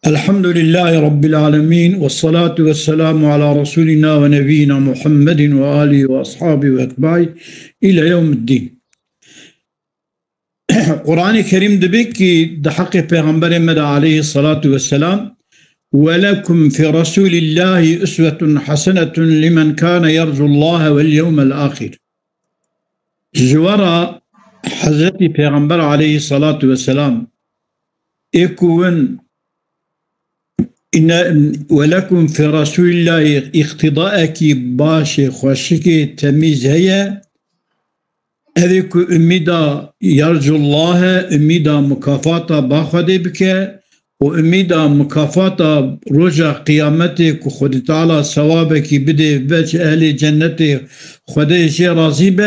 Elhamdülillahi Rabbil alemin ve salatu ve selamu ala Resulina ve Nebiyina Muhammedin ve alihi ve ashabi ve etbai ila yevmiddin. Kur'an-ı Kerim demek ki de hakkı Peygamberimiz aleyhissalatu vesselam ve lekum fi Resulillahi üsvetun hasenetun limen kana yerzullaha vel yevmel ahir. Jivara Hazreti Peygamber aleyhissalatu vesselam ekuvun ولكم في رسول الله اقتضاءك باش خوشك تميز هي أذيك أميدا يرجو الله أميدا مكافاتا باخد بك وأميدا مكافاتا رجع قيامتك وخد تعالى ثوابك بدي بج أهل جنتك خد شيء راضي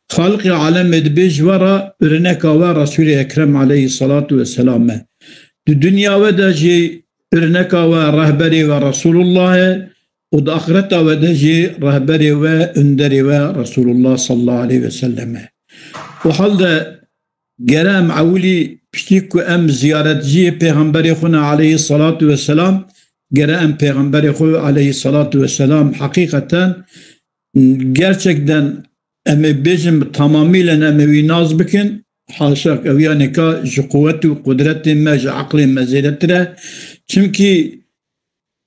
خلق عالم دبج ورا برنك ورسول أكرم عليه الصلاة والسلام الدنيا ودجي برنكا ورهبري ورسول الله ودآخرتا ودجي رهبري واندري ورسول الله صلى الله عليه وسلم وحالدا جرام عولي بشتيكو ام زيارتجي پیغمبر خونا عليه الصلاة والسلام جرام پیغمبر خو عليه الصلاة والسلام حقيقة gerçekten bizim tamamıyla emevi naz bikin haşak eviyane ka ji kuvveti ve kudreti me ji akli meziletre çünkü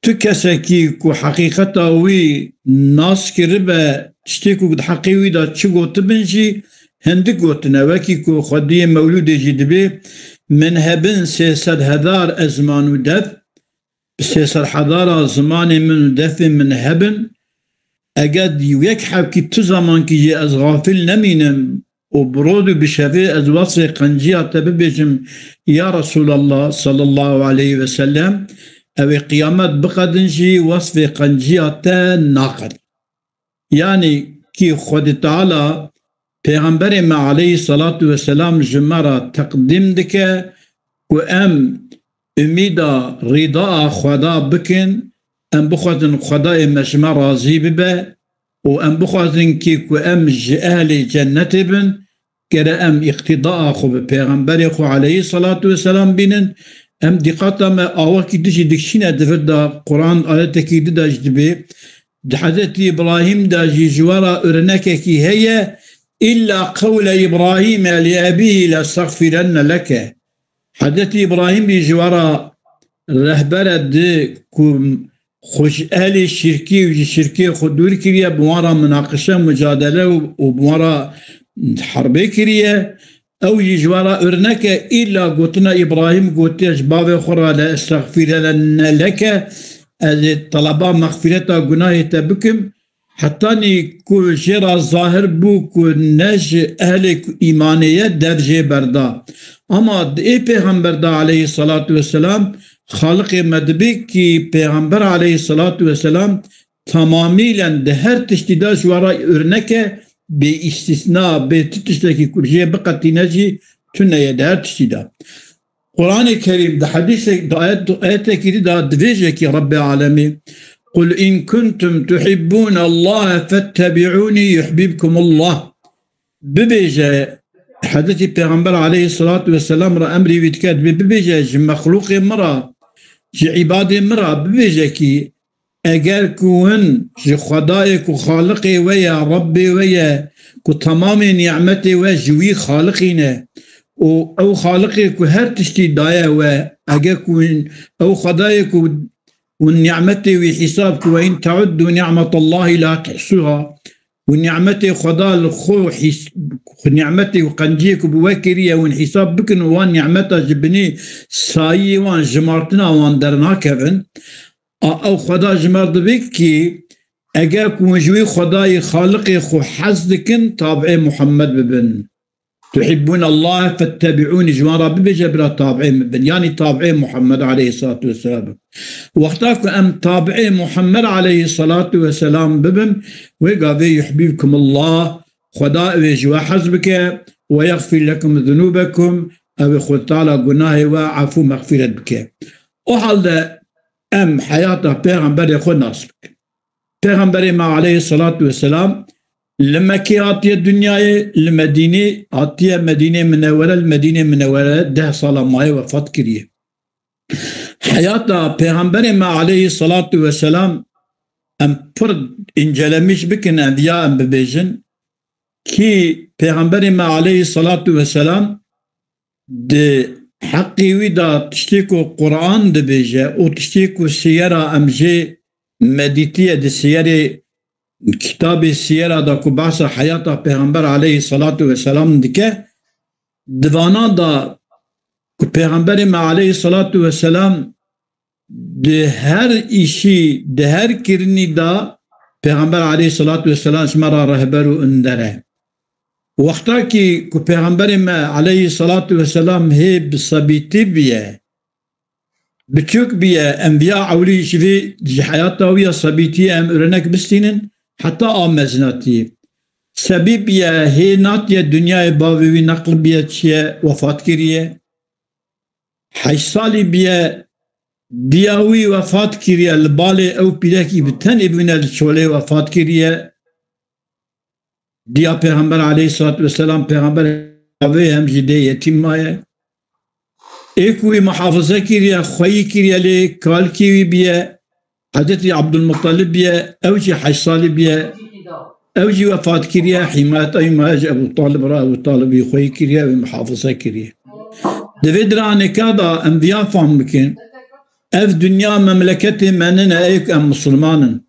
tu keseki ku hakikata wî nas kiribe tiştê ku heqî wî da çi gotibin jî hindik gotine wekî ku xwediyê mewlûdê jî dibê min hebin 300 hezar ezman û def 300 hezara zimanê min û defê min hebin eger yek hevkî tu zamankî jî ez gafil nemînim و برود بشفي از وصف قنجيات ببجم يا رسول الله صلى الله عليه وسلم او قيامت بقدنجي وصف قنجيات ناقل يعني كي خود تعالى پیغمبر ما عليه الصلاة والسلام جمرة تقدم دكه و ام اميدا رضا خدا بكن ام بخوزن خدا مجمع راضي ببه و ام بخوازن کی کو ام اهل جنت بن کره ام اقتداء خو پیغمبر خو علیه الصلاة والسلام بینن ام دقت ما آوا کی دشی دکشینه دفر دا قرآن آیت کی دا جدبه حضرت ابراهیم دا جوارا ارنکه کی هي الا قول ابراهیم لابيه لاستغفرن لك حضرت ابراهیم جوارا رهبر ده کوم خوش اهل شرکی و شرکی خود دور کریه بوارا مناقشه مجادله و بوارا حربه کریه او جوارا ارنکه ایلا گوتنا ابراهیم گوتیش باوی خورا لا استغفر لنا لك از طلبا مغفرتا گناه تبکم حتی نی کو جرا ظاهر بو کو نج اهل ایمانیه درجه بردا اما ای پیغمبر دا علیه الصلاة والسلام خالق مدبی کی پیغمبر علیه الصلاة والسلام tamamiyle de her tiştida jwara örneke be istisna be tişteki kurje baqatineci tüneye de her tiştida Kur'an-ı Kerim'de hadis-i ayet-i keride diyecek ki Rabbi alemi قُلْ اِنْ كُنْتُمْ تُحِبُّونَ اللّٰهَ فَاتَّبِعُونِي يُحْبِبْكُمُ اللّٰهِ ببيجه حضرت پیغمبر علیه الصلاة والسلام را امری ویدکت ببیجه مخلوق مرا جی عباد مرا ببیجه کی اگر کون جی خدای کو خالق ویا رب ویا کو تمام نعمت و جوی خالقینه او خالق کو هر تشتی دایه و اگر کون او خدای کو والنعمت و حساب کو ان تعدوا نعمت الله لا تحصوها ونعمتي خدا الخو نعمتي وقنجيك بوكريه وانحساب بكن وان نعمتها جبني ساي وان جمارتنا وان درنا كفن او خدا جمرد بك كي اجاك وجوي خداي خالقي خو حزدكن تابعي محمد ببن تحبون الله فاتبعوني جمارة بجبرة تابعين ببن يعني تابعي محمد عليه الصلاة والسلام وقتاك أم تابعي محمد عليه الصلاة والسلام ببن وقاذي يحببكم الله خداء وجوا حزبك ويغفر لكم ذنوبكم أو خد تعالى قناه وعفو مغفرة بك وحال أم حياته پیغمبر خود ناسبك پیغمبر ما عليه الصلاة والسلام لما كي آتية الدنيا المدينة آتية مدينة منورة المدينة منورة 10 سال ماي وفات كريه hayata Peygamber me aleyhissalatu vesselam em pır incelemiş bikin enbiya em bibêjin ki Peygamber me aleyhissalatu vesselam de haqqî wî da tiştê ku Qur'an dibêje û tiştê ku siyera em jê medîtiye di siyerê kitabê siyera da ku bahsa hayata Peygamber aleyhissalatu vesselam dike divana da ku Peygamber me aleyhissalatu vesselam de her işi de her kirini da Peygamber aleyhissalatu vesselam şmara rehberu öndere. Vakta ki ku Peygamber me aleyhissalatu vesselam hep sabiti biye Birçok biye enbiya avli şivi hayata viya sabiti em örnek bistinin hatta ameznati. Sebib ya hinat ya dünyaya bavi nakl biye çiye vefat kiriye. Haysali biye diyavi vefat kiriye lbale ev pileki biten ibnel çole vefat kiriye. Diya Peygamber aleyhissalatu vesselam Peygamber ve hem jide yetim maye. Ekovi muhafaza kiriye, khoyi kiriye li kal kivi biye, Hazreti Abdülmuttalib biye, evci Haysali biye, evci vefat kiriye, himayet aymayaj Ebu Talib ra Ebu Talib'i khoyi kiriye ve muhafaza kiriye. Devedra nekada enbiya fahm bikin, ev dünya memleketi menine eyk em Müslümanın,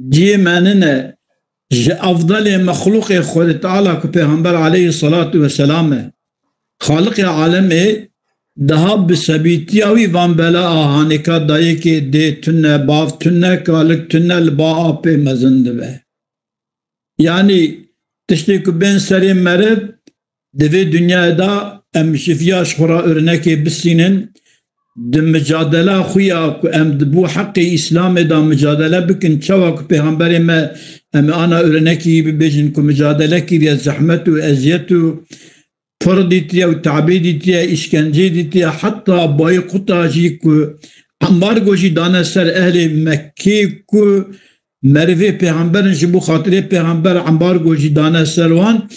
ciye menine afdali mehluk-i Khud-i Teala ku Peygamber aleyhissalatu vesselam'e, Khalik-i alemi daha bisabitiya wî van bela ahaneka dayê kê dê tune bav tune kalik tune li ba apê mezin dibe. Yani tiştê ku bên serê meriv divê dünyaya da em şifiya ji xwe re örnekê bisînin di mücadela xwe ya ku em di bo heqê İslamê da mücadele bikin çawa ku Peygamberê me em ana örnekî bibêjin ku mücadele kiriye zehmet û eziyet û pır ditiye ve tabi ditiye, işkence ditiye, hatta boykota jî ku ambargo jî dane ser ehli Mekke ku merve peygamberin ji bo xatirê peygamber ambargo jî dane ser wan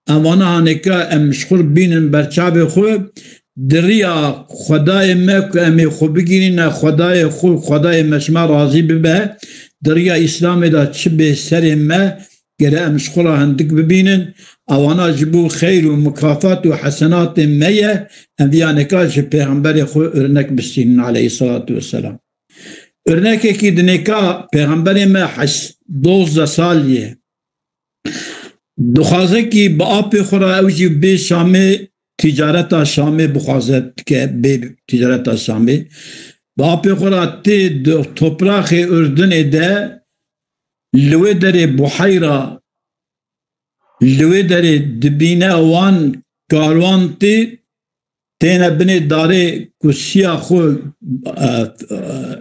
evana haneka em meşgul bînin berçavê xwe diriya Xwedayê me ku em ê xwe bigînin Xwedayê xwe Xwedayê me ji me razî bibe diriya İslamê da çi bê serê me gere em ji xwe hindik bibînin avana ji bo xeyr û mukafat û hesenatê me ye em viyaneka ji Peygamberê xwe örnek bistînin aleyhissalatu vesselam. Örnekekî di nêka Peygamberê me 12 sal ye. Dixwaze ki bi apê xwe re ew jî bê Şamê ticareta Şamê bixwaze dike bê ticareta Şamê bi apê xwe re tê di topraxê Ürdünê de li wê derê Buheyra li wê derê dibîne wan karwan tê têne binê darê ku siya xwe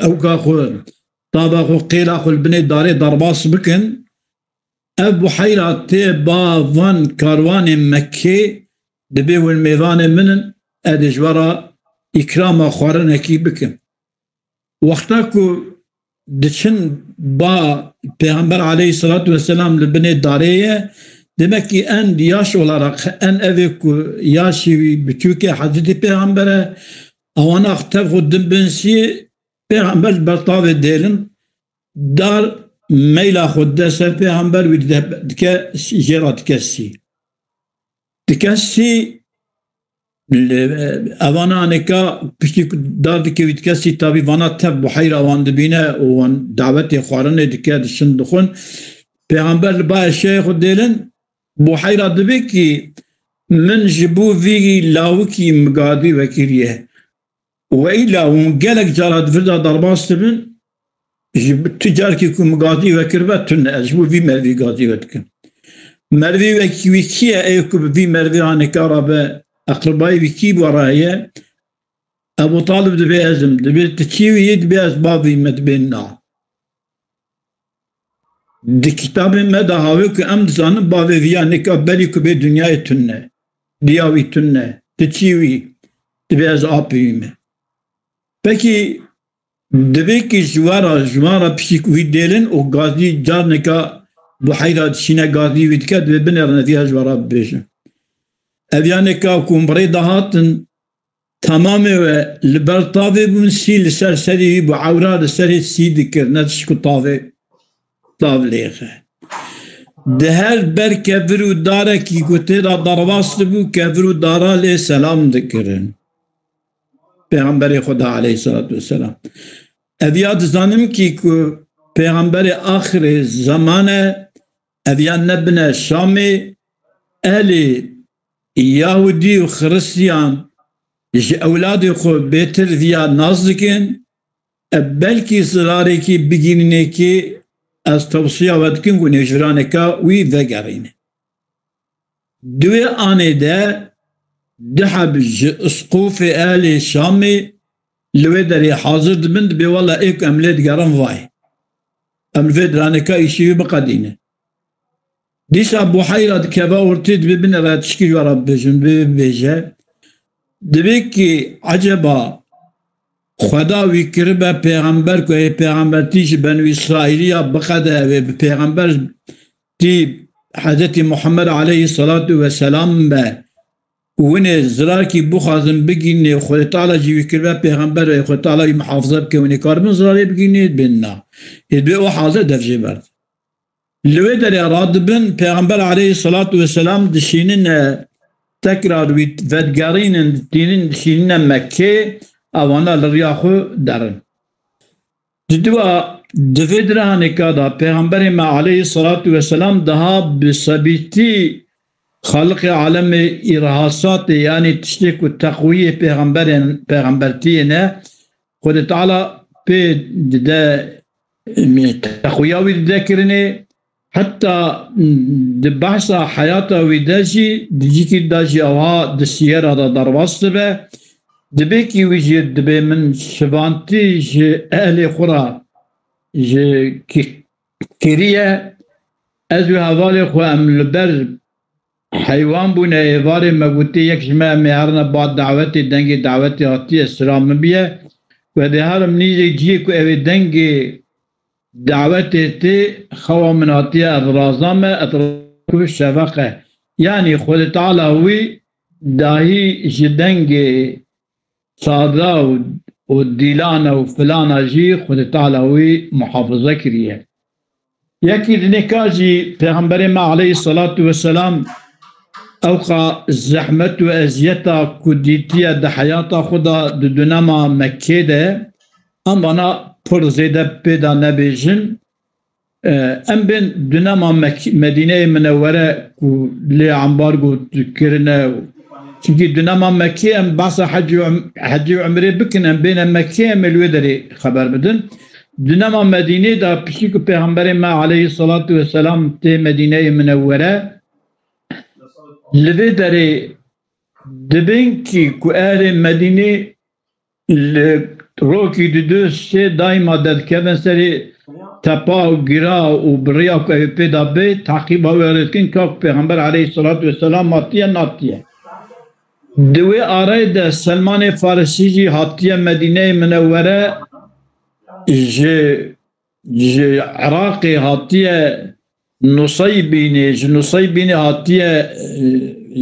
ewka xwe tava xwe qêla xwe li binê darê derbas bikin ev Buheyra tê ba van karwanên Mekkê dibê wên mêvanê minin ê ji wera îkrama xwarinekî bikin. Wexta ku diçin ba Peygamber aleyhissalatu vesselam li binê darê ye demek ki en yaş olarak en evê ku yaşî biçûkê Hazreti Peygamber'e avana tev xwe din binsî Peygamber bertavê dêrin dar meyla xwe de ser Peygamber wî dike jêra dikesî. Dikesî evana aneka piştî ku dar dike wî dikesî tabî vana tev Buheyra wan dibîne û wan davetê xwarinê dike dişin dixwin Peygamber li ba eşeğê xwe dêlin Buheyra dibe ki min ji bo vî lawikî migadî vekiriye ve îla hûn gelek cara divirda derbas dibin ji tu carkî ku migadî vekiribe tune ez ji bo vî mervî gadî vedikim. Mervî wekî kî ye ê ku bi vî mervî haneka re be aqilbayê wî kî were heye Ebu Talib dibe ezim dibe tu çî wî yê dibe ez bavî me dibe na. Di kitabê me da havê ku em dizanin bavê vîya neka belî ku bê dünyayê tune diya wî tune tu çî wî dibe ez apê wî me. Pekî dibe ki ji wara piştî ku wî dêlin û gazî carneka Buheyra dişîne gazî wî dike dibe binêrine vîya ji wera bibêjin. Ev yaneka ku birê dahatin تمامه و لبرطاوه بون سی لسر سری بو عورا لسر سی دکر نتشکو طاو لیخه ده هر بر کفر و داره کی گوته دا درواست بو کفر و داره لی سلام دکرن پیغمبر خدا علیه الصلاة والسلام اویاد زنم کی که پیغمبر آخر زمانه اویاد نبنه شامی اهل یهودی و خرسیان جه اولادی خو بهتر ویا نازدکن بلکی زراری کی بگینه کی از توصیه ودکن و نجرانه که وی وگرینه دوی آنه ده دحب اسقوف اهل شامی لوی داری حاضر دبند بی والا ایک املید گرم وای املید رانه که ایشیوی بقدینه دیسا بحیرات کبا ارتید ببین رات شکیل و رب بجن ببیجه دبی که عجبا خدا وی کربه پیغمبر که پیغمبر تیش بنو اسرائیلی بقده و پیغمبر تی حضرت محمد علیه الصلاة والسلام به ونه زرار کی بخوازم بگینه خود تعالی جیوی کربه پیغمبر و خود تعالی محافظه بکه ونه کاربن زراری بگینه بیننا ادبه او حاضر دفجه برد لوی در اراد بن پیغمبر علیه الصلاة والسلام دشینن تکرار وی ودگارین دینن دشینن مکه اوانا لریاخو درن جدوا دفدرانه که دا پیغمبر ما علیه الصلاة والسلام daha بثبتی خلق عالم ارهاسات yani تشتك و تقویه پیغمبرتیه خود تعالی به ده تقویاوی ذکرنه حتى ده بحث حياته ويداجي ديجي داجي اوها دسيرة دا درواسته دبيكي ويجي دبي من شبانتي جي اهل خورا جي كيريا ازو هوالي خو ام لبر حيوان بونا ايواري مغوتي يك جماعة مهارنا بعد دعوتي دنگي دعوتي هاتي السلام بيه وده هارم نيجي جيكو اوي دنگي دعوتي تي خوا من هاتي ادرازامه ادرازامه الشفقة يعني خود تعالى وي داهي جدنگي صادا والديلانة وفلانة جي خود تعالى وي محافظة كريه يكي دنكاجي پیغمبر ما عليه الصلاة والسلام اوقا زحمت و ازيتا كديتيا ده حياتا خدا دونما مكه ده امانا پر زيده بيدا نبيجن ام بين دونما مدينة منورة لي عمبارگو تكرنا çünkü dönema Mekke em bahsa hacı umre bikin em beyne Mekke em elvederi haber bedin. Dönema Medine da pişik Peygamberime aleyhissalatu vesselam te Medine-i Münevvere lvederi dibin ki ku ehli Medine roki düdü se daima dedkevin seri tepa u gira u briya ku evi peda be takiba veretkin kak Peygamber aleyhissalatu vesselam matiye natiye. دوی آره ده سلمان فارسی جی هاتیه مدینه منوره جه عراقی هاتیه نصیبینی هاتیه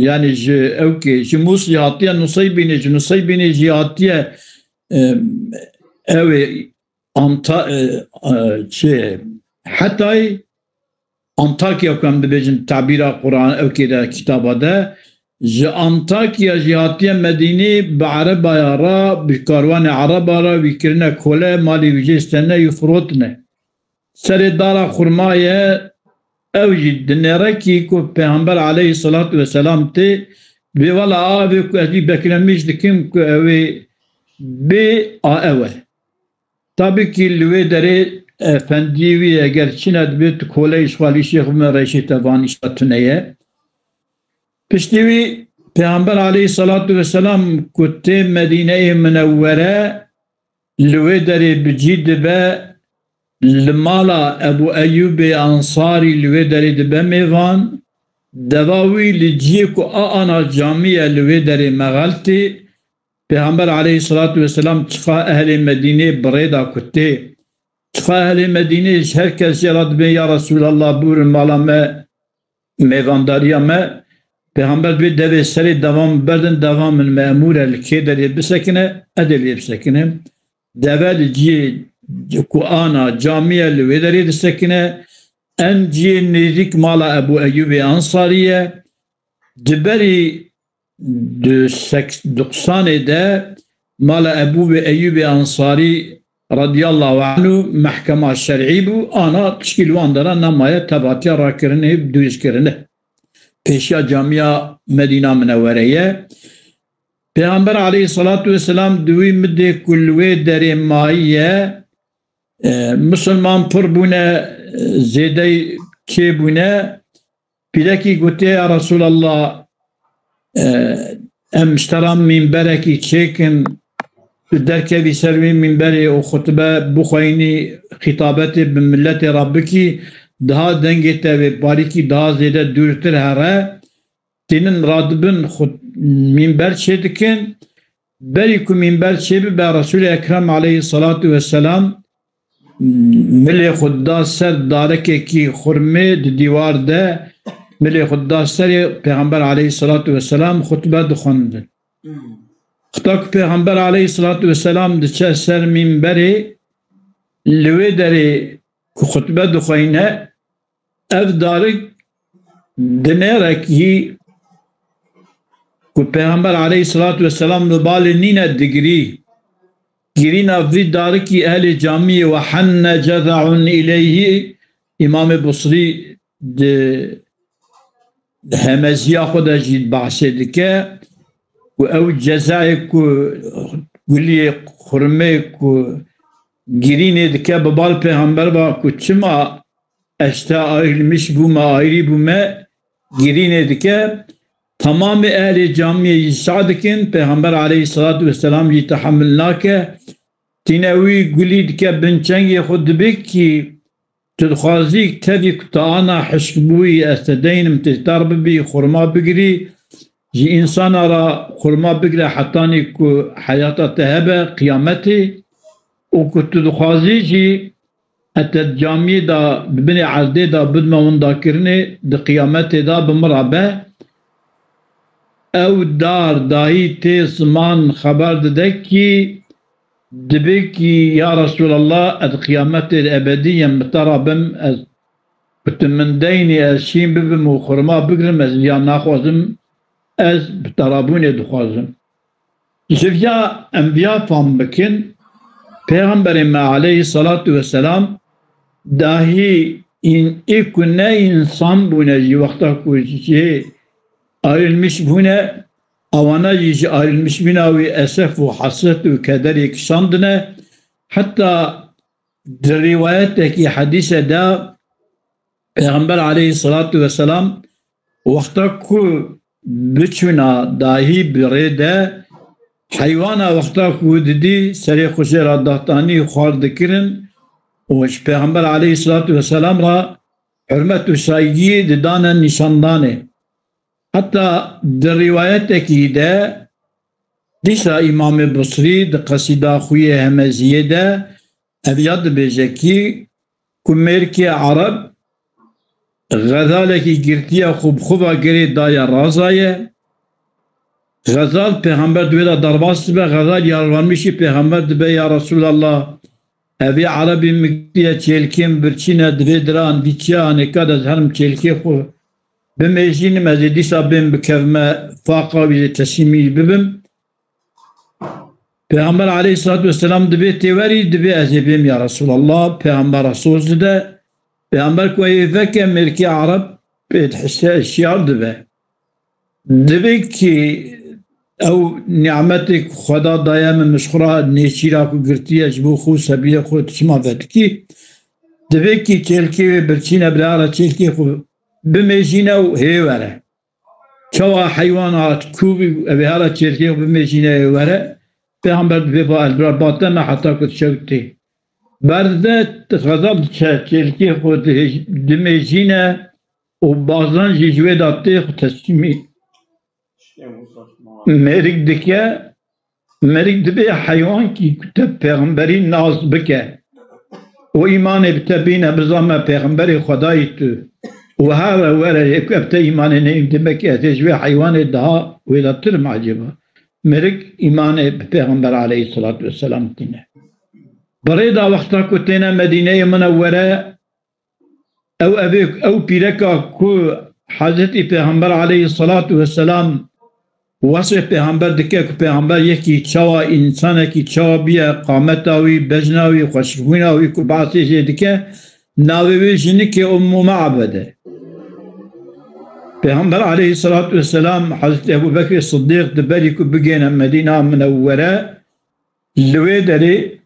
yani اوکی جه موسی هاتیه نصیبینی جه هاتیه اوی حتی Antakya kam dibêjin tabîra Qur'an evkê de kitaba de ji Antakya jî hatiye Medînê bi Erebaya ra bi karwanê Ereba ra wî kirine kole malê wî jê stene yû firotine. Serê dara xurmayê ew jî di nêrekî ku Peygamber aleyhissalatu vesselam tê vê wela avê ku ez jî beklemîş dikim ku ew ê bê a ew e. Tabii ki li wê derê efendî wî eger çîne dibê tu kolê işxalî Şeyx Umer Reşîd Tevanî tuneye. Piştî wî Peygamber aleyhissalatu vesselam ku tê Medîne-i Münevvere li wê derê bicî dibe li mala Ebu Eyyûbê Ansarî li wê derê dibe mêvan deva wî li ciyê ku a ana camiye li wê derê meğeltê Peygamber aleyhissalatu vesselam çıxa ehlê Medînê birêda ku tê çıxa ehlê Medînê herkes jê ra dibe ya Resulallah bûrin mala me mêvandariya me Peygamber bir deve seri devam berdin devamın memure kederi bisekine edeli bisekine devel ci Kur'an'a camiye veleri bisekine en ci nezik mala Ebu Eyyub Ansariye diberi 90'de mala Ebu Eyyub Ansari radiyallahu anhu mahkema şer'i bu ana tişkilvandara namaya tabatya rakirine hep düzkirine peşya camia Medina Münevvere'ye Peygamber aleyhissalatu vesselam duvi midde kulve deri maiye Müslüman pır bune zede ke bune pileki gote ya Resulallah em iştaram minbereki çekin derkevi servi minberi o hutbe bukhayni hitabeti bin milleti rabbiki daha dengete ve bariki daha zede dürtür hara senin radibin minber çedikin beriku minber çebi be Resul-i Ekrem aleyhissalatu vesselam mili khudda ser dareke ki khurme divarda mili khudda ser Peygamber aleyhissalatu vesselam hutbe dukhundun Xtak Peygamber aleyhissalatu vesselam diçe ser minberi lüve deri ku hutbe dukhayne ev darik dinerek yi ku Peygamber aleyhissalatu vesselam nubali nine digri girina vid dariki ehli camiye ve hanne ceza'un ileyhi İmam-ı Busri de hemeziya kuda cid bahsedike ku ev ceza'yı ku gulliye khurme ku girine dike babal Peygamber ba ku çima eşte ayrılmış bu ma ayrı bu me girine dike tamamı ehli camiye sadıkın Peygamber aleyhissalatu vesselam yi tahammülnake tinevi gulid ke binçengi khudbik ki تدخازيك تبي كتانا حشبوي استدينم تترب بي خرما بقري جي إنسان را خرما بقري حتاني كو حياته تهبه قيامتي وكنت تدخازي جي التجامي دا ببني عزدي دا بدما من داكرني دا قيامتي دا بمرابه او دار داهي تي زمان خبر ددكي دبكي يا رسول الله القيامة الأبدية مترابم كنت من ديني أشين ببم وخرما بقرم أز يا ناخوزم أز بترابوني دخوزم جفيا أنبياء فهم بكن Peygamber aleyhissalatu vesselam dahi ne insan bu ne vakta kuyucu ayrılmış bu ne avana yici ayrılmış binavi esef ve hasret ve keder ikşandına hatta rivayetteki hadise de Peygamber aleyhissalatu vesselam vakta ku bütüna dahi birede hayvana vakta ku dedi seri kuşer addahtani khar dikirin ve Peygamber aleyhissalatu vesselam ra hürmet-ü saygıyı didana nişandane hatta der rivayetteki de dişa İmam-ı Busri de kasida huye hemeziye de evyad bezeki kumerki Arab gazaleki girtiye khubkhuba geri daya razaye gazal peygamber düveda darbası be gazal yarvanmışı peygamber düve ya Resulallah evi Arabi miktiye çelkim birçine düvedran diçya nekad herm çelki khu بمجين مزيدي صابين بكرمة فاقة بتسمي ببم Peygamber aleyhissalatü vesselam dibe teveri dibe azibim ya Resulallah Peygamber Rasul de Peygamber koyu feke merki Arap bethisse şiar dibe ki ev nimetik Xuda dayam meşhura neçira ku girtiye bu xu sabiye xu tişma vetki dibe ki çelki ve birçine bilara çelki xu بمجينه هيوره شوا حيوانات كوبي بهذا تشيركي بمجينه هيوره بهمبر بيبا البرباطنا حتى كنت شوتي برده غضب تشيركي خود بمجينه وبعضان جيجوه داتي تسمي مريك دكه مريك دبي حيوان كي كتب پیغمبري ناز بكه و ايمان بتبين بزامه پیغمبري خدايتو وهذا ولا يكبت إيمان نيم دمك يتجوي حيوان الدها وإذا ترم عجبه مرق إيمان بيغمبر عليه الصلاة والسلام تينا بريدا وقتا كتنا مدينة منورة أو أبيك أو بيركا كو حضرت پیغمبر عليه الصلاة والسلام وصف پیغمبر دکه که پیغمبر یکی چوا انسان کی چوا بیا قامتاوی بجناوی خوشبویناوی کو باسی جه دکه ناوی جنی که معبده پیغمبر عليه الصلاة والسلام حضرت أبو بكر الصديق دبالي كو بقينا مدينة منورة لوي داري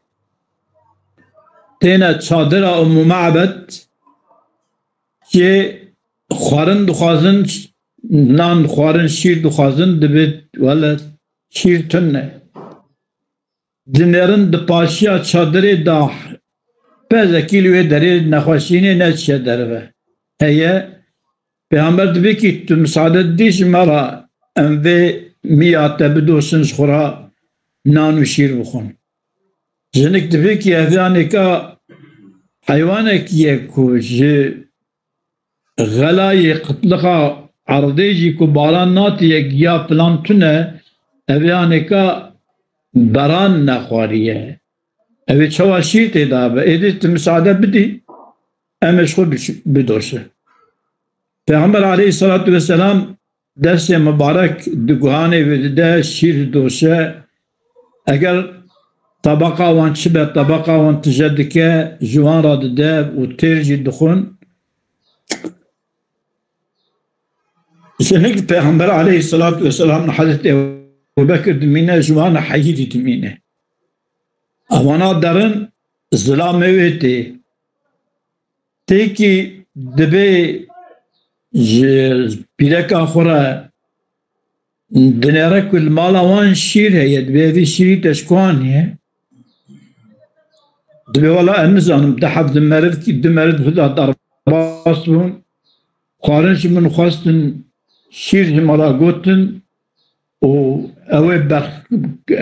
تينا تصادرة معبد که خوارن دخوازن نان خوارن شیر دخوازن دبید ولا شیر تنه دنرن دپاشیا چادره دا پزا کیلوی داره نخواشینه نچه داره هیه پیغمبر دبی که تو مساعدت دیش مرا انوی میاته بدوسن خورا نان و شیر بخون جنک دبی که افیانه که حیوانه کیه که غلای قطلقا عرضیجی کو باران ناتی یا فلان تونه اویانه که بران نخواریه اوی چوا شیر تیدابه ایدی مساعده بدی امش خود بدوشه پیغمبر علیه الصلاة والسلام دست مبارک دگوهانه ویده شیر دوشه اگر طبقه وان شبه طبقه وان تجدکه جوان را دده و ترجی دخون شنك پیغمبر عليه الصلاة والسلام حضرت أبو بكر دمينه جوانا حيدي دمينه أوانا درن ظلام ويتي تيكي دبي بيلكا خورا دنيرك المالا وان شير هي دبي في شيري تشكوان هي دبي والله أنزانم دحب دمرد فدا درباسون خارج من خواستن شیر جمالا گوتن و اوه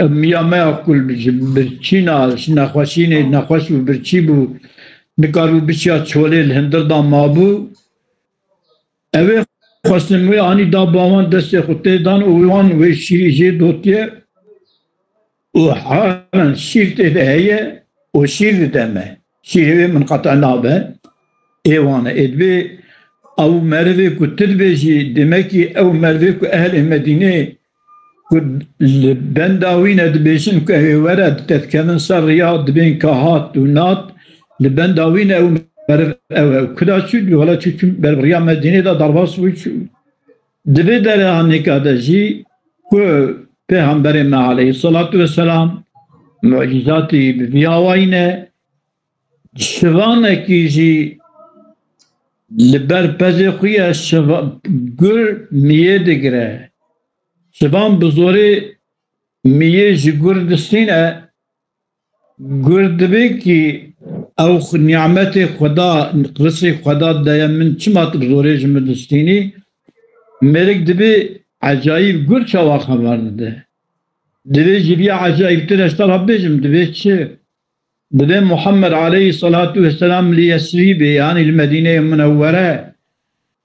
میامه اکل برچینا نخواشینه نخواش و برچی بو نکارو بچیا چوله الهندر دا مابو اوه خواستن وی آنی دا باوان دست خودته دان و ویوان وی شیری جه دوتیه و حالا شیر تیده هیه و شیر دمه شیر من قطع نابه ایوانه ادبه او مروی کو تدبیجی دمکی او مروی کو اهل مدینه کو لبنداوین دبیشن که ورد تتکمن سر ریاض دبین کهات و نات لبنداوین او مرو او کدا چود ولا چون بریا مدینه دا درباس ویچ دبی در آنکاده جی کو پیغمبر ما علیه الصلاة والسلام معجزاتی بیاوینه شوانه کی جی لبر پزی خویه گر میه دگره شبان بزوری میه جی گر دستینه گر دبی که او نعمت خدا رسی خدا دایم من چمات بزوری جم دستینی مرک دبی عجایب گر چوا خبر ده دبی جبی عجایب ترشتر بیجم دبی چه بدأ محمد عليه الصلاة والسلام ليسريب يعني المدينة المنورة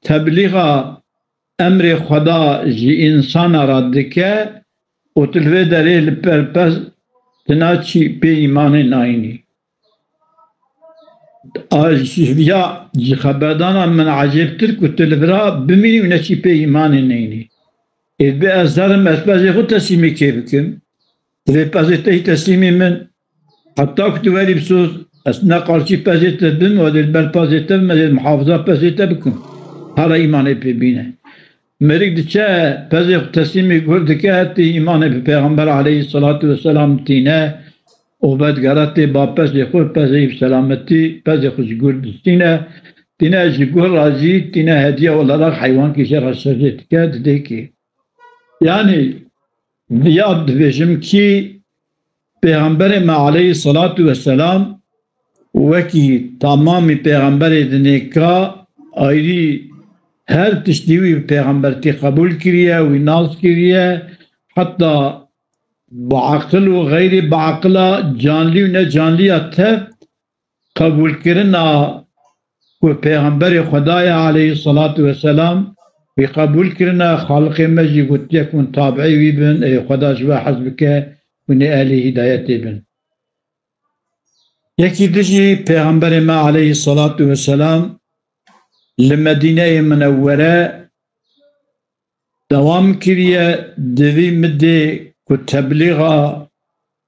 تبليغ أمر خدا جي إنسان ردك وتلوي داري البربز تناتشي بإيمان نايني آجيا جي خبردانا من عجبتر كتلورا بميني ونشي بإيمان نايني إذ بأزدارم أسبازي خود تسليمي كيفكم تلوي بازي تسليمي من حتى كنت والي بسوس أثناء قارشي بازيت بن ودي البل بازيت بن ودي المحافظة بازيت بكم هذا إيماني ببينه مريك دشا بازيت تسليمي يقول دكات إيماني ببيغمبر عليه الصلاة والسلام تينا وبعد قرأتي بابس يقول بازيت سلامتي بازيت يقول دستينا تينا يقول راجي تينا هدية ولا لا حيوان كي شرح الشجرة كاد ديكي يعني بياد بجم كي پیغمبر ما علیه الصلاة والسلام وکی تمامی پیغمبر دنیکا آیری هر تشتیوی پیغمبر تی قبول کریه و ناز کریه حتی بعقل و غیر بعقل جانلی و نه جانلی ته قبول کرنا و پیغمبر خدای علیه الصلاة والسلام وی قبول کرنا خالق مجی گوت یکون تابعی وی بن ای خدا جوا حزب که ونی اهلی هدایتی بن یکی دیجی پیغمبر ما علیه الصلاة والسلام لمدینه منوره دوام کریه دوی مده که تبلیغ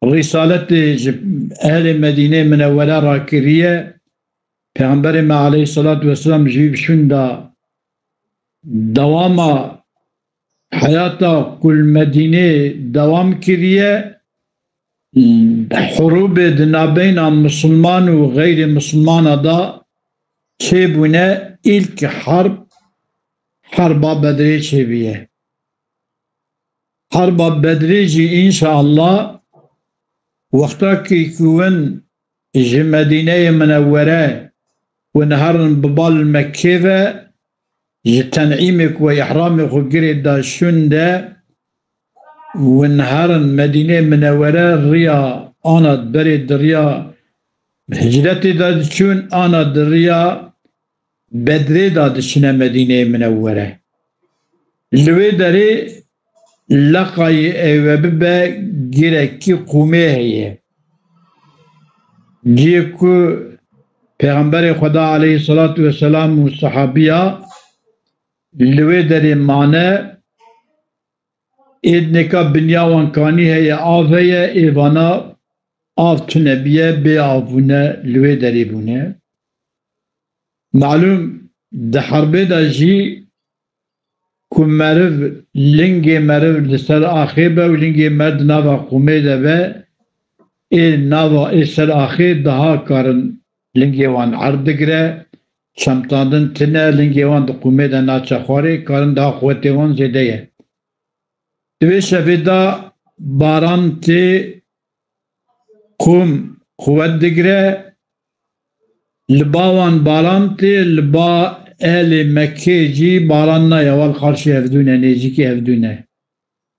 رسالت اهل مدینه منوره را کریه پیغمبر ما علیه الصلاة والسلام جویب شنده دوام حیاتا کل مدینه دوام کریه حروب دنابین مسلمان و غیر مسلمان دا چه بونه ایلک حرب بدری چه بیه حرب بدری جی انشاءالله وقتا که کون جی مدینه منوره و نهارن ببال مکه و جی تنعیمک و احرامک و گری دا شنده و نهارن مدینه منوره ریا آنا برید ریا هجرت داد چون آنا دریا بدری داد شنه مدینه منوره لوی داری لقای ایوه ببه گیرکی قومه هیه جیکو پیغمبر خدا علیه الصلاة والسلام و صحابیه لوی داری مانه ایدنکا بنیاوان کانی هیه آف هیه ایوانا آف تنبیه بی آفونه لوی داری بونه معلوم ده حربه دا جی که مرو لنگ مرو لسر آخی به و لنگ مرد ناوا قومه ده به ای ناوا ای سر آخی ده ها کارن لنگ وان عرض گره شمتاندن تنه لنگ وان ده قومه ده ناچه خواره کارن ده ها قوت وان زیده یه دوی شفی دا باران تی قوم قوت دگره لباوان باران تی لبا اهل مکه جی باران نه یوال خارشی هفدونه نیجی که هفدونه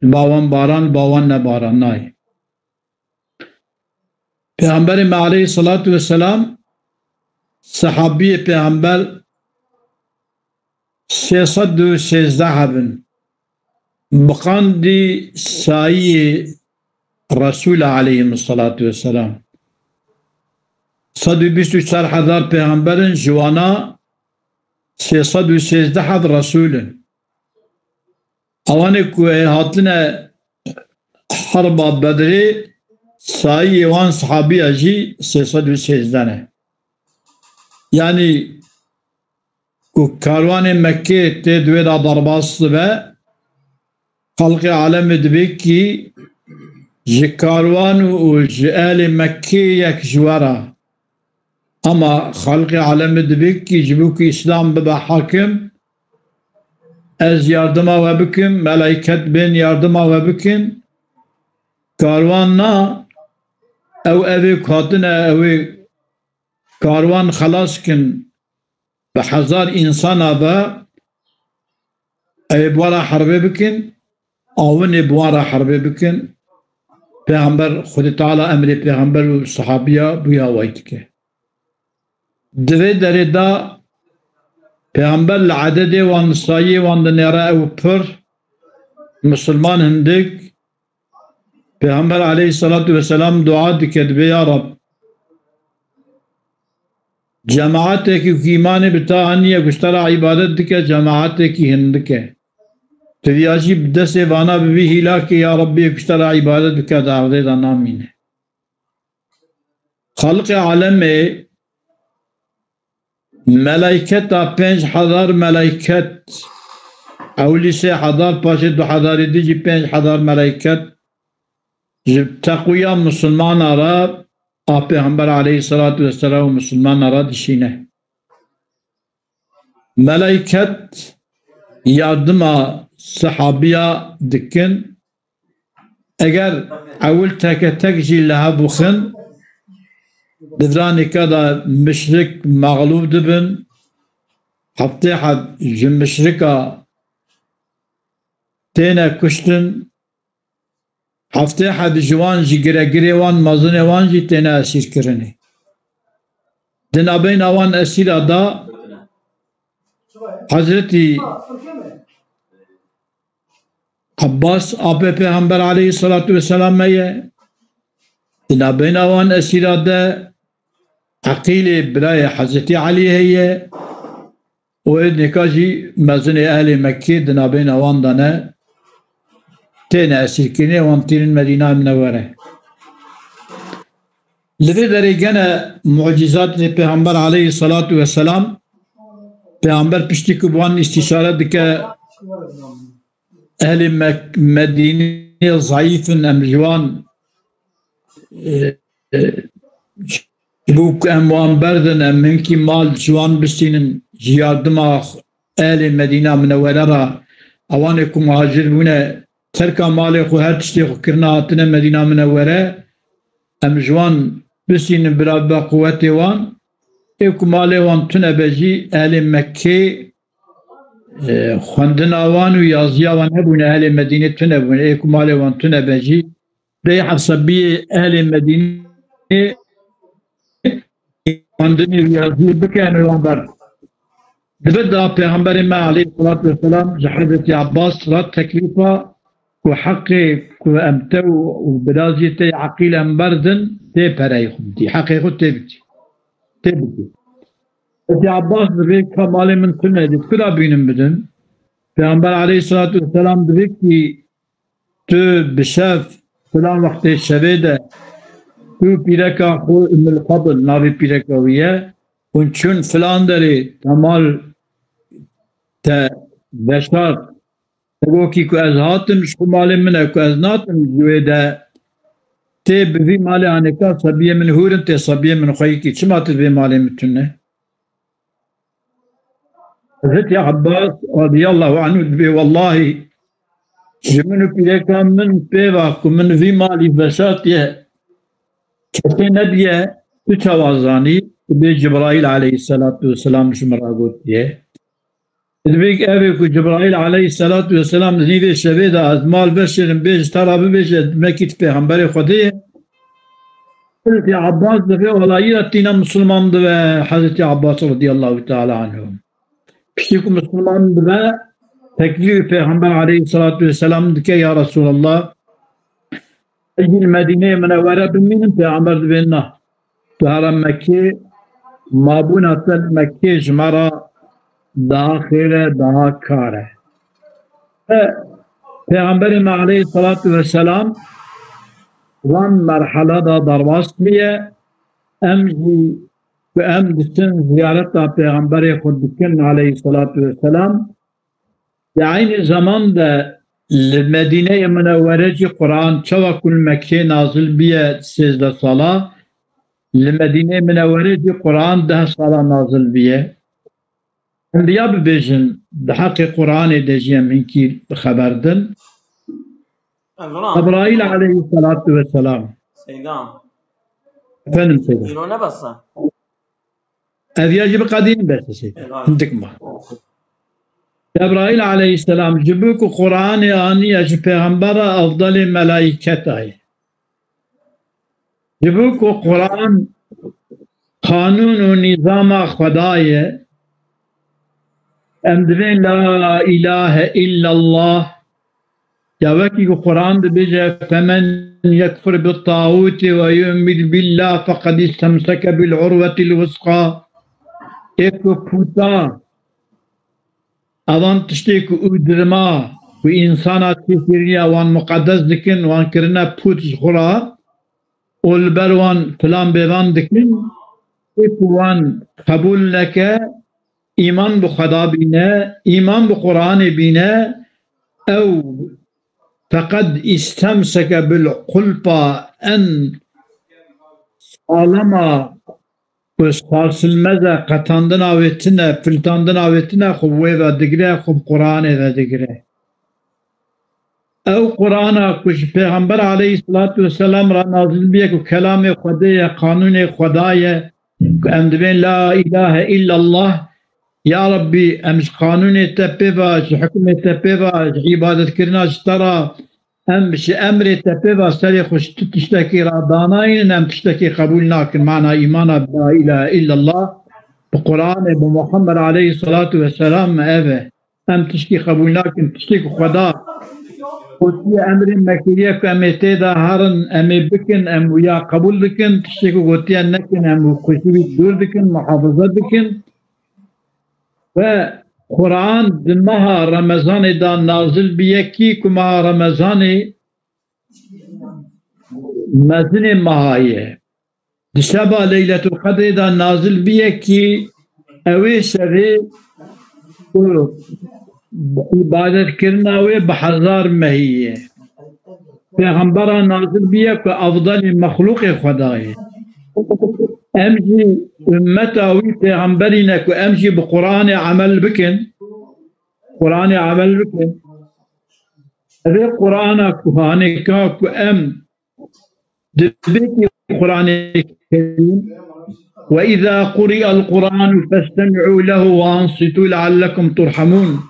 لباوان باران لباوان نه باران نه پیغمبر ما علیه الصلاة والسلام صحابی پیغمبر 313 هبن بقاندی سایی رسول علیه الصلاة والسلام 124,000 پیغمبرن جوانا 313 رسولن اوانی که هاتن حرب بدری سایی وان صحابی اجی 313 نه یعنی که کاروان مکه تدوی دا درباست به خلق عالم دبی کی جی کاروان و جی اهل مکه یک جواره اما خلق عالم دبی کی جبو کی اسلام ببا حاکم از یاردما و بکم ملائکت بین یاردما و بکن کاروان نا او اوی کاتن اوی کاروان خلاص کن به 1000 انسان با اوی بوارا حربه بکن آونی بوارا حربه بکن پیغمبر خود تعالی امر پیغمبر و صحابیا بویا وایت که دوی داره دا پیغمبر لعدد وان سایی وان دنیره او پر مسلمان هندک پیغمبر علیه الصلاة والسلام دعا دکد بی یا رب جماعت کی ایمان بتا انیه گشتر عبادت دکه جماعت کی هندکه تریاجی بدس وانا بی هیلا که یا ربی گشتر عبادت دکه دعوه دا نامینه خلق عالم ملائکت 5000 ملائکت اولی 3000 پاش 2000 دیجی 5000 ملائکت جب تقویہ مسلمان آرا آپ پیغمبر علیہ الصلاة والسلام مسلمان آرا دشینه ملائکت یادم صحابیہ دکن اگر اول تک تک جی لها بخن دفرانی که دا مشرک مغلوب دبن هفته حد جم مشرکا تینا کشتن هفته حد جوان جی گره وان مازن وان جی تینا اسیر کرنه دنابین اوان اسیر دا Hazreti Abbas Abi Peygamber aleyhissalatu vesselam ye Cenab-ı Avan esirade Akil Biraya Hazreti Ali heye o nikaji mezun ehli Mekke Cenab-ı Avan dane tene esirkine vantirin Medine Münevvere Leve dere gene mucizat Peygamber aleyhissalatu vesselam Peygamber pişti ki bu an istişare dike ehli Medine zayıfın emcivan bu emvan berdin emminki mal civan bistinin yardıma ehli Medine Münevverera avaneku muhacir bune terka mali ku her tişti ku kirna hatine Medine Münevvere emcivan bistinin biraber kuvveti van eku mali van tüne beci ehli Mekke خواندن آوان و یازی آوان هبونه اهل مدینه تو نبونه ایکو مال آوان تو نبجی دی حسابی اهل مدینه خواندن و یازی بکنه آوان بر دبدا پیغمبر ما علیه الصلاة والسلام حضرت عباس رات تکلیفا و حق و امتو و برازیت عقیل امبردن تی پرای خود دی حقی خود تی بودی Hazreti Abbas dedi kamali min tünedi. Kıra benim dedim. Peygamber aleyhissalatu vesselam dedi ki tu bişef falan vakti şevede tu pireka hu ümmül kabıl navi pirekaviye unçun falan deri tamal te beşar tego ki ku ez hatim şu mali mine ku ez natim jüvede te bivi mali aneka sabiye min hurin te sabiye min khayki çima te bivi mali mitünne Hazreti Abbas radıyallahu anh ve vallahi jeminu pileka min peva min vi mali vesatiye kete diye üç avazani be Cebrail aleyhissalatu vesselam şumara gotiye Edbek evi ku Cebrail aleyhissalatu vesselam nive şeveda azmal beşerin beş tarafı beş mekit peygamberi khodiye Hazreti Abbas ve vallahi atina Müslümandı ve Hazreti Abbas radıyallahu teala anhum Piştik Müslüman ve teklif Peygamber aleyhissalatu vesselam ki ya Resulallah Ecil Medine-i Münevvere biminin Peygamber benna Tuharam Mekke mabunatı Mekke jmara daha khire daha kare Peygamber aleyhissalatu vesselam van merhalada darvasmiye emzi ve emdistin ziyaretta Peygamberi Kudüs'ün aleyhissalatu vesselam ve aynı zamanda Medine-i Münevvereci Kur'an çavakul Mekke nazil biye sizde sala Medine-i Münevvereci Kur'an daha sala nazil biye Enbiya bibejin hakkı Kur'an edeceğim minki haberdin Cebrail aleyhissalatu vesselam Seydam Efendim Seydam İno ne basa? هذه يجب قديم بس عندك ما جبرائيل عليه السلام جبوك قرآن آني أجب پیغمبر أفضل ملائكة جبوك قرآن قانون و نظام خداية أمدبين لا إله إلا الله جاوكي قرآن بجا فمن يكفر بالطاغوت ويؤمن بالله فقد استمسك بالعروة الوثقى एक फूटा अवान तश्ते को उद्रमा को इंसान आती फिरिया वान मुकद्दस दिकिन वान करना फूट खुरा ओलबर वान फलाम बेवान दिकिन एक वान कबूल लके ईमान बुखदा बीने ईमान बुकुरान बीने أو فقد استمسك بالقلبة أن alama sarsılmeze katandın avetine, filtandın avetine kuvve ve digre, kub Kur'an'e ve digre. Ev Kur'an'a kuş Peygamber aleyhissalatu vesselam ra nazil biye ku kelam-ı Khudaya, kanun-ı Khudaya, emdibin la ilahe illallah, ya Rabbi emş kanun-ı teppeva, hüküm-ı teppeva, ibadet kirina çıtara, emş emri teppeva, seri kuş tişteki ra danayın, em tişteki kabul nakin, mana imana la ilahe illallah, بقرآن بمحمد عليه الصلاة والسلام ما أبه أم تشكي قبولناك تشكي خدا قوتي أمر مكيرية كأمي تيدا هارن أمي بكن أم ويا قبول بكن تشكي قوتي أنكن أم خوشي دور بكن محافظة بكن وقرآن دمها رمضان دا نازل بيكي كما رمضان مزن مهاية دشبا ليلة القدر دا نازل بيكي أوي شري عبادت کرنا وی بحزار مهیه پیغمبر نازل بیه که افضل مخلوق خدایه امجی امتا وی پیغمبرینه که امجی بقرآن عمل بکن قرآن عمل بکن هذه قرآن كهاني كاكو أم دبيكي قرآن الكريم وإذا قرئ القرآن فاستمعوا له وأنصتوا لعلكم ترحمون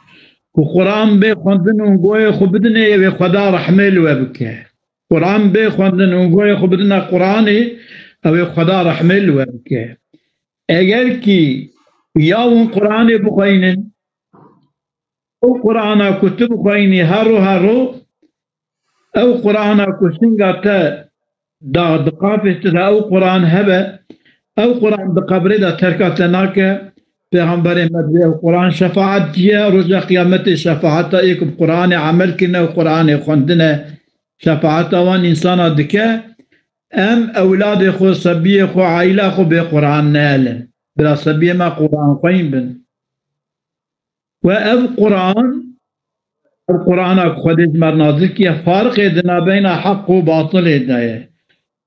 وقرآن بي خوندن ونقوي خبدنا يبي خدا رحمه وبكى قرآن بي خوندن ونقوي خبدنا قرآني أبي خدا رحمه وبكى أجل كي ياون قرآن بخينن أو قرآن كتب خيني هارو أو قرآن كسنجاتا دا دقافة أو قرآن هبة أو قرآن بقبر دا تركات لناك پیغمبر مدوی القرآن شفاعت دیا رجا قیامت شفاعت ایک قرآن عمل کنه و قرآن خوندنه شفاعت وان انسان دکه ام اولاد خو صبیه خو عائله خو به قرآن نالن بلا صبیه ما قرآن قیم بن و او القرآن خودش مرنازل که فارق دنا بین حق و باطل دایه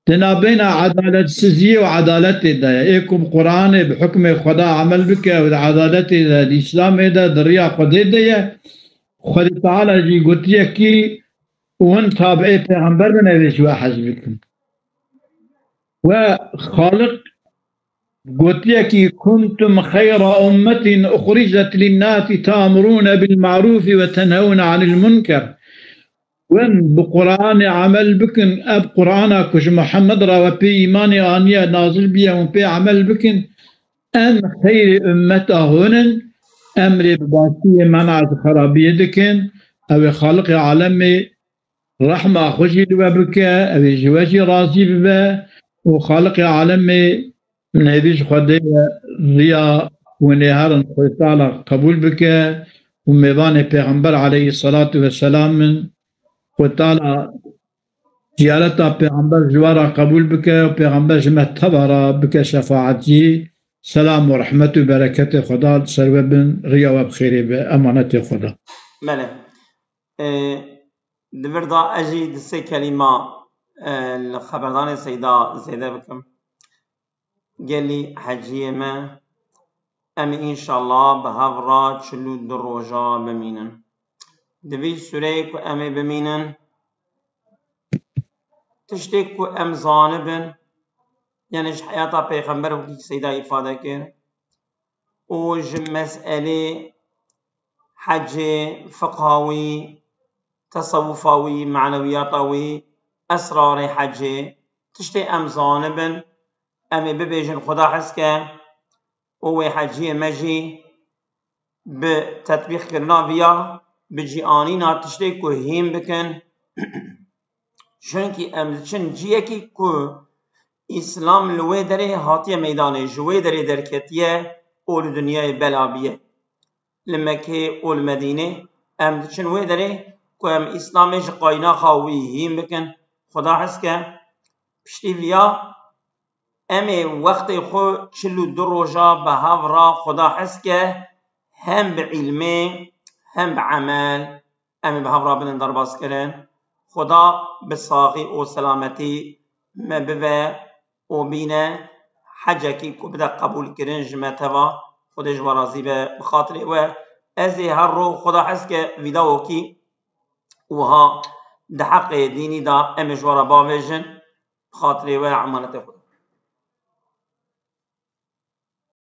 دنا بين عدالة سزية وعدالة دا إيكم قرآن بحكم خدا عمل بك وعدالة دا الإسلام دا دريا خدا دا خدا تعالى جي قلتيا كي وان تابعي پیغمبر من ايش حزبكم وخالق قلتيا كي كنتم خير أمة أخرجت للناس تأمرون بالمعروف وتنهون عن المنكر وين بقرآن عمل بكن أب قرآن كش محمد را في إيماني آنية نازل بيا وفي عمل بكن أم خير أمته هنن أمر بباسية منع خرابية دكن أو خالق عالمي رحمة خوشي بك أو جواجي راضي ببا وخالق عالمي من هذيش خدي ريا ونهار خويتالا قبول بك وميضان پیغمبر عليه الصلاة والسلام من وتعالى زيارتا پیغمبر جوارا قبول بك وپیغمبر جمع تبارا بك شفاعتي سلام ورحمة وبركة خدا سروا بن ريا وبخير بأمانة خدا بله دبردا أجي دسي كلمة الخبردان سيدا زيدا بكم قال لي حجية ما أم إن شاء الله بهافرا تشلو دروجا بمينن دبي سوريك وأمي بمينن تشتك وأم زانبن يعني حياتا پیغمبر وكي سيدا إفادة كر وج مسألة حج فقهاوي تصوفاوي معنوياتاوي أسرار حج تشتي أم زانبن أمي ببيجن خدا حسكا ووي حجي مجي بتطبيق كرنا بيا بجي آنينا تشتي كو هيم بكن چونكي امزچن جيكي كو اسلام لوي دري هاتيه ميداني جوي دري دركتيه اول دنيا بلابيه لما كي اول مدينه امزچن وي دري كو ام اسلامي قاينا خاوي هيم بكن خدا حسكا پشتي ويا امي وقت خو چلو دروجا بهاورا خدا حسكا هم بعلمي هم بعمل امي بهاورا بن درباس كرن خدا بصاغي و سلامتي ما ببا و بينا حجكي كو بدا قبول كرن جمتوا خدا جوارازي بخاطري و ازي هر رو خدا حسك فيداوكي وها ده حق ديني دا امي جوارا باوجن بخاطري و عمانته خدا